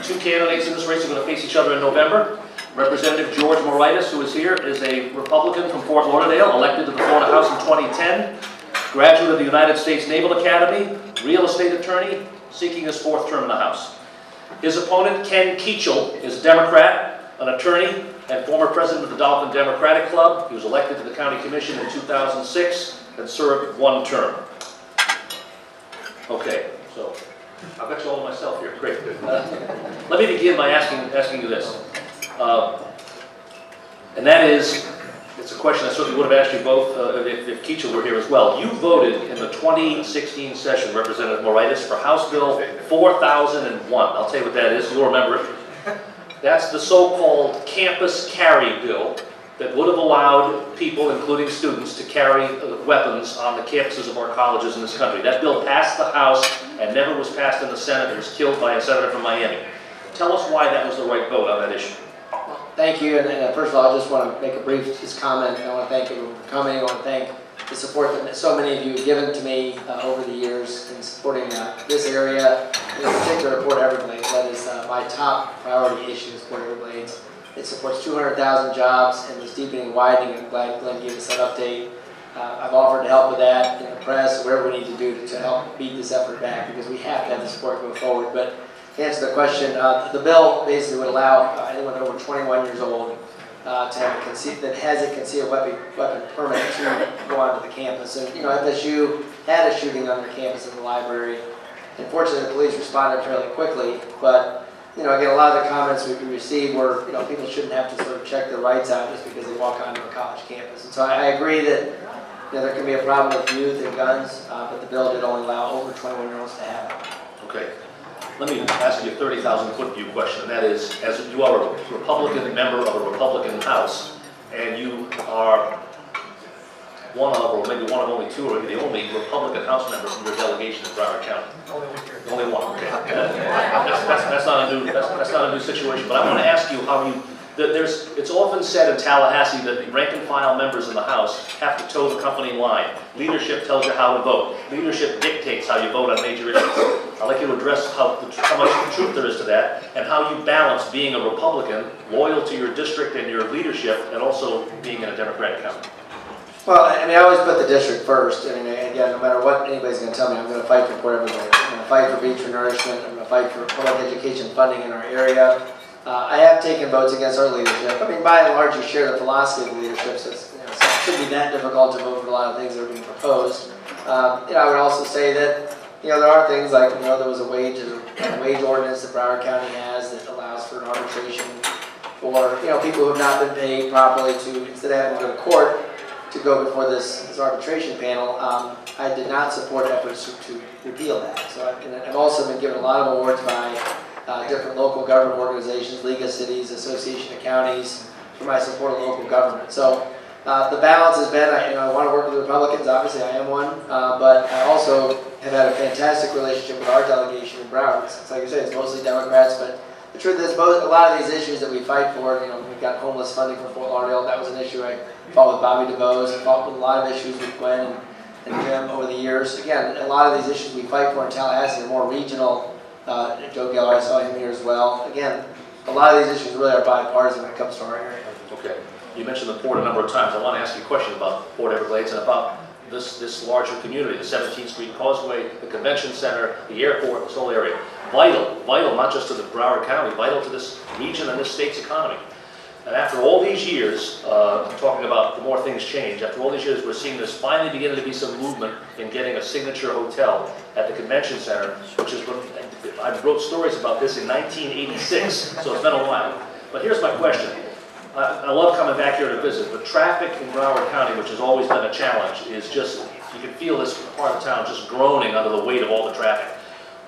two candidates in this race are going to face each other in November. Representative George Moraitis, who is here, is a Republican from Fort Lauderdale, elected to the Florida House in 2010, graduate of the United States Naval Academy, real estate attorney, seeking his fourth term in the House. His opponent, Ken Keechl, is a Democrat, an attorney, and former president of the Dolphin Democratic Club. He was elected to the County Commission in 2006 and served one term. Okay, so I've got you all to myself here. Great. Let me begin by asking you this. And that is, it's a question I certainly would have asked you both if Keechl were here as well. You voted in the 2016 session, Representative Moraitis, for House Bill 4001. I'll tell you what that is. You'll remember it. That's the so-called campus carry bill that would have allowed people, including students, to carry weapons on the campuses of our colleges in this country. That bill passed the House and never was passed in the Senate. It was killed by a senator from Miami. Tell us why that was the right vote on that issue. Thank you, and first of all, I just want to make a brief comment. I want to thank everyone for coming. I want to thank the support that so many of you have given to me over the years in supporting this area, in particular Port Everglades. That is my top priority issue is Port Everglades. It supports 200,000 jobs and is deepening and widening. I'm glad Glenn gave us that update. I've offered to help with that in the press, whatever we need to do to help beat this effort back, because we have to have the support go forward. But to answer the question, the bill basically would allow anyone over 21 years old to have that has a concealed weapon permit to go onto the campus. And FSU had a shooting on their campus in the library. Unfortunately, the police responded fairly quickly. But again, a lot of the comments we received were people shouldn't have to sort of check their rights out just because they walk onto a college campus. And so I agree that there can be a problem with youth and guns, but the bill did only allow over 21-year-olds to have it. Okay. Let me ask you a 30,000-foot view question, and that is, as you are a Republican member of a Republican House, and you are one of, or maybe one of only two, or maybe the only Republican House member from your delegation in Broward County. Only one. Okay. That's not a new situation. But I want to ask you how you. It's often said in Tallahassee that the rank and file members in the House have to toe the company line. Leadership tells you how to vote. Leadership dictates how you vote on major issues. I'd like you to address how much truth there is to that, and how you balance being a Republican, loyal to your district and your leadership, and also being in a Democratic county. Well, I always put the district first. Again, no matter what anybody's going to tell me, I'm going to fight for Port Everglades. I'm going to fight for beach for nourishment. I'm going to fight for public education funding in our area. I have taken votes against our leadership. By and large, you share the philosophy of leadership, so it shouldn't be that difficult to vote for a lot of things that are being proposed. I would also say that there are things like there was a wage ordinance that Broward County has that allows for an arbitration for people who have not been paid properly to, instead of having to go to court, to go before this arbitration panel. I did not support efforts to repeal that. So I've also been given a lot of awards by different local government organizations, League of Cities, Association of Counties, for my support of local government. So the balance has been, I want to work with the Republicans, obviously I am one, but I also have had a fantastic relationship with our delegation in Broward. It's like I say, it's mostly Democrats, but the truth is a lot of these issues that we fight for, we've got homeless funding for Fort Lauderdale. That was an issue I fought with Bobby DeVos, I fought with a lot of issues with Gwen and Jim over the years. Again, a lot of these issues we fight for in Tallahassee are more regional. Joe Geller, I saw him here as well. Again, a lot of these issues really are bipartisan when it comes to our area. Okay. You mentioned the port a number of times. I want to ask you a question about Port Everglades and about this larger community, the 17th Street Causeway, the Convention Center, the airport, this whole area. Vital not just to the Broward County, vital to this region and this state's economy. And after all these years, talking about the more things change, after all these years we're seeing there's finally beginning to be some movement in getting a signature hotel at the Convention Center, which is what I wrote stories about this in 1986, so it's been a while. But here's my question. I love coming back here to visit, but traffic in Broward County, which has always been a challenge, is just, you can feel this part of town just groaning under the weight of all the traffic.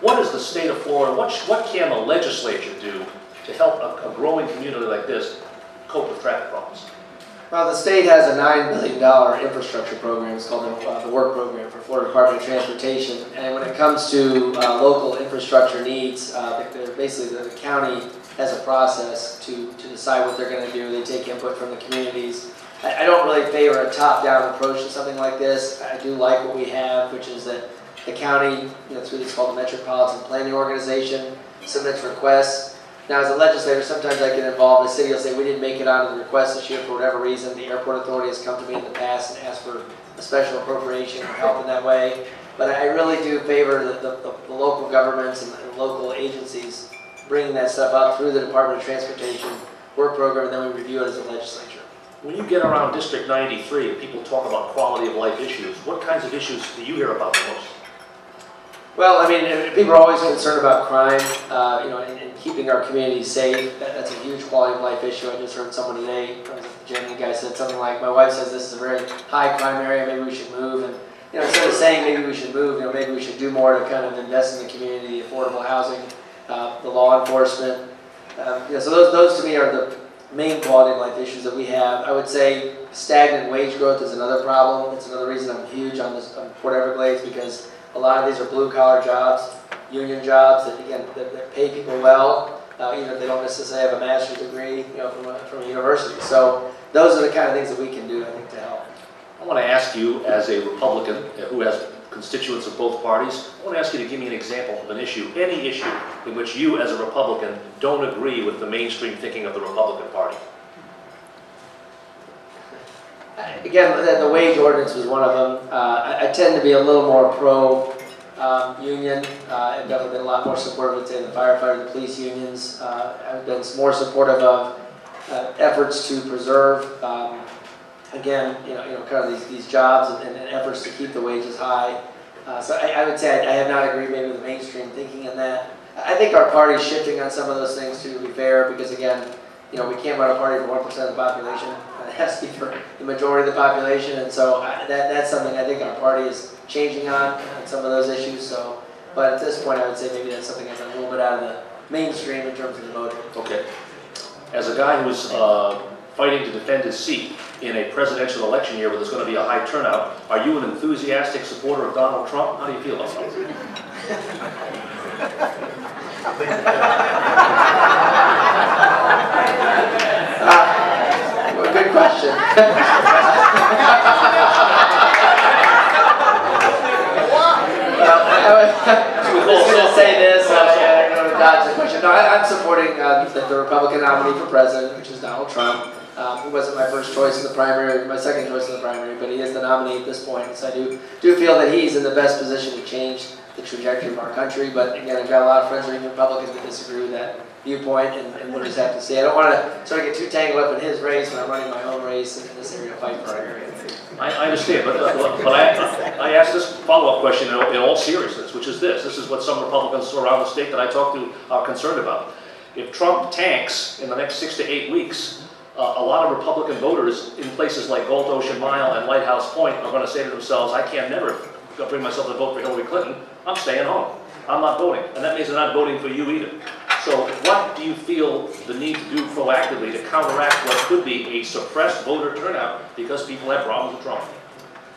What is the state of Florida, what can the legislature do to help a growing community like this cope with traffic problems? Well, the state has a $9 billion infrastructure program. It's called the Work Program for Florida Department of Transportation. And when it comes to local infrastructure needs, basically the county has a process to decide what they're going to do. They take input from the communities. I don't really favor a top-down approach to something like this. I do like what we have, which is that the county, through this called the Metropolitan Planning Organization, submits requests. Now, as a legislator, sometimes I get involved. The city will say, we didn't make it onto the request this year for whatever reason. The airport authority has come to me in the past and asked for a special appropriation or help in that way. But I really do favor the local governments and local agencies bringing that stuff up through the Department of Transportation work program, and then we review it as a legislature. When you get around District 93 and people talk about quality of life issues, what kinds of issues do you hear about the most? Well, I mean, people are always concerned about crime, and keeping our communities safe. That's a huge quality of life issue. I just heard someone today, the German guy said something like, my wife says this is a very high crime area, maybe we should move. And instead of saying maybe we should move, maybe we should do more to kind of invest in the community, affordable housing, the law enforcement. So those to me are the main quality of life issues that we have. I would say stagnant wage growth is another problem. It's another reason I'm huge on Port Everglades, because a lot of these are blue-collar jobs, union jobs that, again, that pay people well, even if they don't necessarily have a master's degree, from a university. So those are the kind of things that we can do, I think, to help. I want to ask you, as a Republican who has constituents of both parties, I want to ask you to give me an example of an issue, any issue, in which you, as a Republican, don't agree with the mainstream thinking of the Republican Party. Again, the wage ordinance was one of them. I tend to be a little more pro-union. I've definitely been a lot more supportive of, say, the firefighter, the police unions. I've been more supportive of efforts to preserve, again, kind of these jobs and efforts to keep the wages high. So I would say I have not agreed maybe with the mainstream thinking in that. I think our party is shifting on some of those things, to be fair, because again, we can't run a party for 1% of the population. It has to be for the majority of the population, and so that's something I think our party is changing on some of those issues. So, but at this point, I would say maybe that's something that's a little bit out of the mainstream in terms of the voting. Okay. As a guy who's fighting to defend his seat in a presidential election year where there's going to be a high turnout, are you an enthusiastic supporter of Donald Trump? How do you feel about that? Good question. I was going to say this, I'm going to dodge the question. No, I'm supporting the Republican nominee for president, which is Donald Trump. He wasn't my first choice in the primary, my second choice in the primary, but he is the nominee at this point. So I do feel that he's in the best position to change the trajectory of our country. But again, I've got a lot of friends who are even Republicans that disagree with that viewpoint, and we'll just have to see. I don't want to sort of get too tangled up in his race when I'm running my own race in this area to fight for our area. I understand, but I asked this follow-up question in all seriousness, which is this. This is what some Republicans around the state that I talk to are concerned about. If Trump tanks in the next 6 to 8 weeks, a lot of Republican voters in places like Gulf Ocean Mile and Lighthouse Point are going to say to themselves, I can't never bring myself to vote for Hillary Clinton. I'm staying home. I'm not voting. And that means they're not voting for you either. So what do you feel the need to do proactively to counteract what could be a suppressed voter turnout because people have problems with Trump?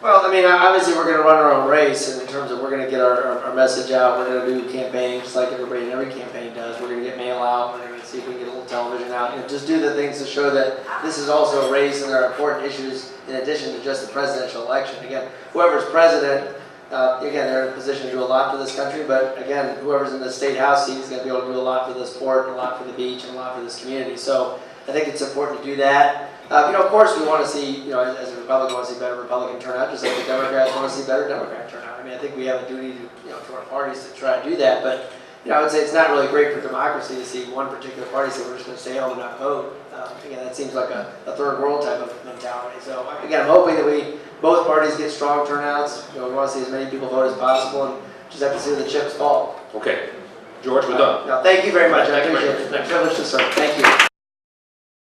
Well, I mean, obviously we're going to run our own race, and in terms of we're going to get our message out. We're going to do campaigns just like everybody in every campaign does. We're going to get mail out. We're going to see if we can get a little television out. Just do the things to show that this is also a race and there are important issues in addition to just the presidential election. Again, whoever's president, again, they're in a position to do a lot for this country, but again, whoever's in the state house seat is going to be able to do a lot for this port, and a lot for the beach, and a lot for this community. So I think it's important to do that. Of course, we want to see, as a Republican, want to see better Republican turnout, just like the Democrats want to see better Democrat turnout. I mean, I think we have a duty to our parties to try to do that, but I would say it's not really great for democracy to see one particular party say we're just going to stay home and not vote. Again, that seems like a third world type of mentality. So again, I'm hoping that both parties get strong turnouts. We want to see as many people vote as possible, and just have to see where the chips fall. Okay. George, we're done. No, thank you very much. I appreciate it. It's a privilege to serve. Thank you.